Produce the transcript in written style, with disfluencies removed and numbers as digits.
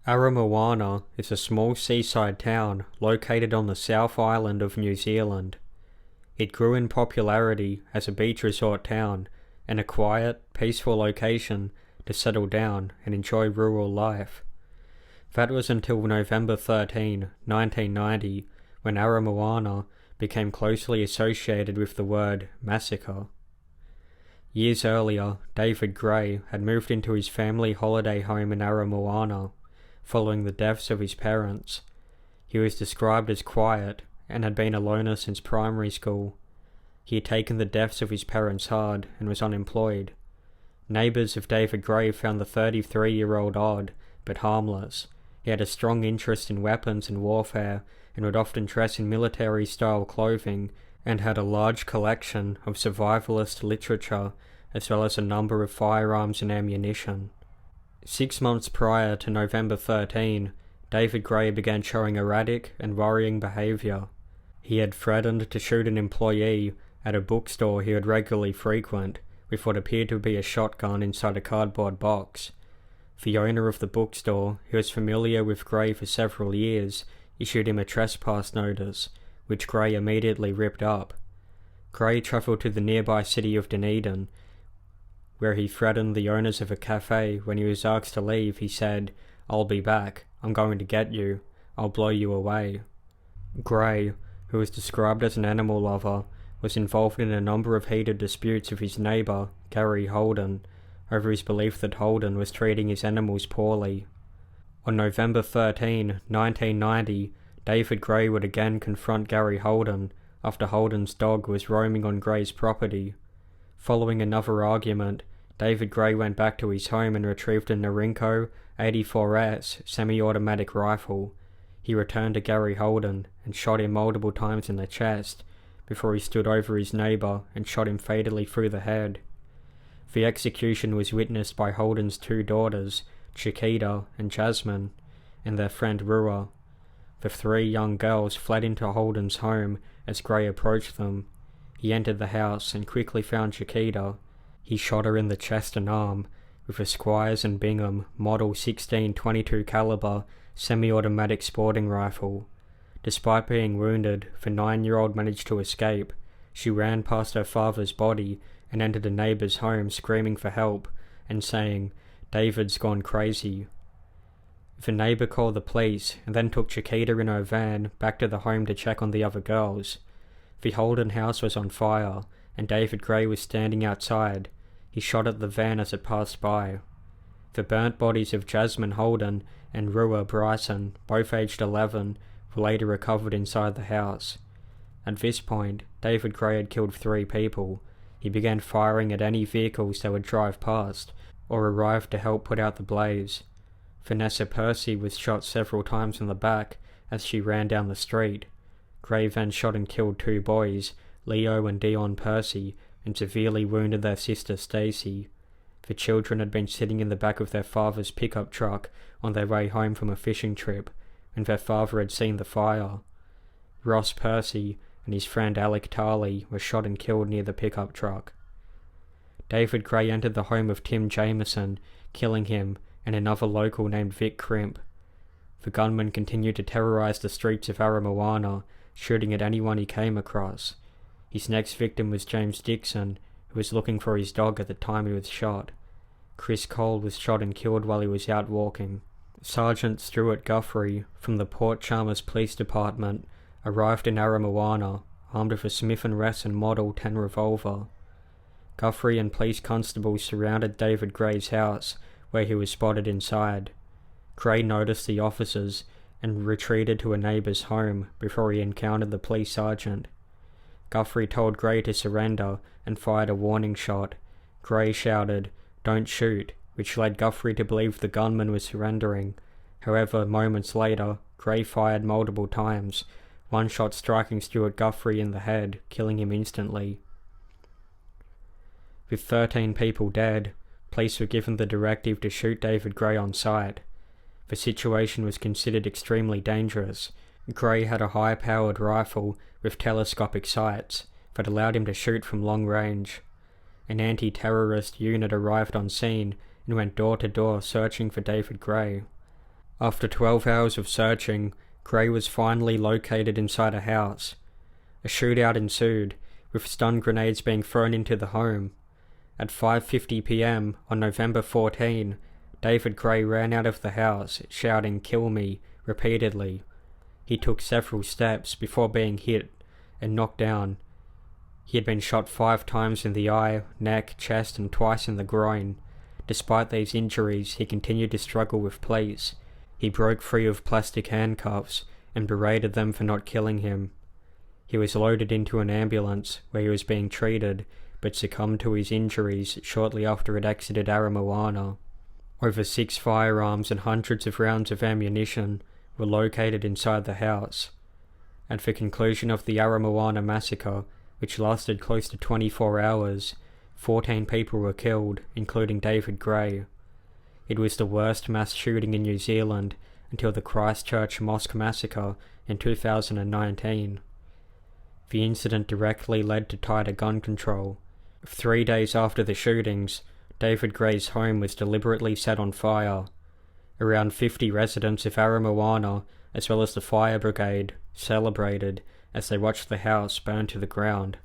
Aramoana is a small seaside town located on the South Island of New Zealand. It grew in popularity as a beach resort town and a quiet, peaceful location to settle down and enjoy rural life. That was until November 13, 1990, when Aramoana became closely associated with the word massacre. Years earlier, David Gray had moved into his family holiday home in Aramoana following the deaths of his parents. He was described as quiet and had been a loner since primary school. He had taken the deaths of his parents hard and was unemployed. Neighbours of David Gray found the 33-year-old odd but harmless. He had a strong interest in weapons and warfare and would often dress in military-style clothing and had a large collection of survivalist literature as well as a number of firearms and ammunition. 6 months prior to November 13, David Gray began showing erratic and worrying behaviour. He had threatened to shoot an employee at a bookstore he would regularly frequent with what appeared to be a shotgun inside a cardboard box. The owner of the bookstore, who was familiar with Gray for several years, issued him a trespass notice, which Gray immediately ripped up. Gray travelled to the nearby city of Dunedin, where he threatened the owners of a cafe. When he was asked to leave, he said, "I'll be back. I'm going to get you. I'll blow you away." Gray, who was described as an animal lover, was involved in a number of heated disputes with his neighbour, Gary Holden, over his belief that Holden was treating his animals poorly. On November 13, 1990, David Gray would again confront Gary Holden after Holden's dog was roaming on Gray's property. Following another argument, David Gray went back to his home and retrieved a Norinco 84S semi-automatic rifle. He returned to Gary Holden and shot him multiple times in the chest before he stood over his neighbour and shot him fatally through the head. The execution was witnessed by Holden's two daughters, Chiquita and Jasmine, and their friend Rua. The three young girls fled into Holden's home as Gray approached them. He entered the house and quickly found Chiquita. He shot her in the chest and arm with a Squires and Bingham Model 16-22 caliber semi-automatic sporting rifle. Despite being wounded, the 9-year-old managed to escape. She ran past her father's body and entered a neighbour's home screaming for help and saying, "David's gone crazy." The neighbour called the police and then took Chiquita in her van back to the home to check on the other girls. The Holden house was on fire and David Gray was standing outside. He shot at the van as it passed by. The burnt bodies of Jasmine Holden and Rua Bryson, both aged 11, were later recovered inside the house. At this point, David Gray had killed 3 people. He began firing at any vehicles that would drive past or arrive to help put out the blaze. Vanessa Percy was shot several times in the back as she ran down the street. Gray then shot and killed 2 boys, Leo and Dion Percy, and severely wounded their sister Stacy. The children had been sitting in the back of their father's pickup truck on their way home from a fishing trip, and their father had seen the fire. Ross Percy and his friend Alec Tarley were shot and killed near the pickup truck. David Gray entered the home of Tim Jameson, killing him and another local named Vic Crimp. The gunman continued to terrorise the streets of Aramoana, shooting at anyone he came across. His next victim was James Dixon, who was looking for his dog at the time he was shot. Chris Cole was shot and killed while he was out walking. Sergeant Stuart Guthrie from the Port Chalmers Police Department arrived in Aramoana, armed with a Smith & Wesson Model 10 revolver. Guthrie and police constables surrounded David Gray's house, where he was spotted inside. Gray noticed the officers and retreated to a neighbour's home before he encountered the police sergeant. Guthrie told Gray to surrender and fired a warning shot. Gray shouted, "Don't shoot," which led Guthrie to believe the gunman was surrendering. However, moments later, Gray fired multiple times, one shot striking Stuart Guthrie in the head, killing him instantly. With 13 people dead, police were given the directive to shoot David Gray on sight. The situation was considered extremely dangerous. Gray had a high-powered rifle with telescopic sights that allowed him to shoot from long range. An anti-terrorist unit arrived on scene and went door to door searching for David Gray. After 12 hours of searching, Gray was finally located inside a house. A shootout ensued, with stun grenades being thrown into the home. At 5:50 p.m. on November 14, David Gray ran out of the house, shouting "Kill me" repeatedly. He took several steps before being hit and knocked down. He had been shot 5 times in the eye, neck, chest, and twice in the groin. Despite these injuries, he continued to struggle with police. He broke free of plastic handcuffs and berated them for not killing him. He was loaded into an ambulance where he was being treated, but succumbed to his injuries shortly after it exited Aramoana. Over 6 firearms and hundreds of rounds of ammunition were located inside the house. At the conclusion of the Aramoana Massacre, which lasted close to 24 hours, 14 people were killed, including David Gray. It was the worst mass shooting in New Zealand until the Christchurch Mosque Massacre in 2019. The incident directly led to tighter gun control. 3 days after the shootings, David Gray's home was deliberately set on fire. Around 50 residents of Aramoana, as well as the fire brigade, celebrated as they watched the house burn to the ground.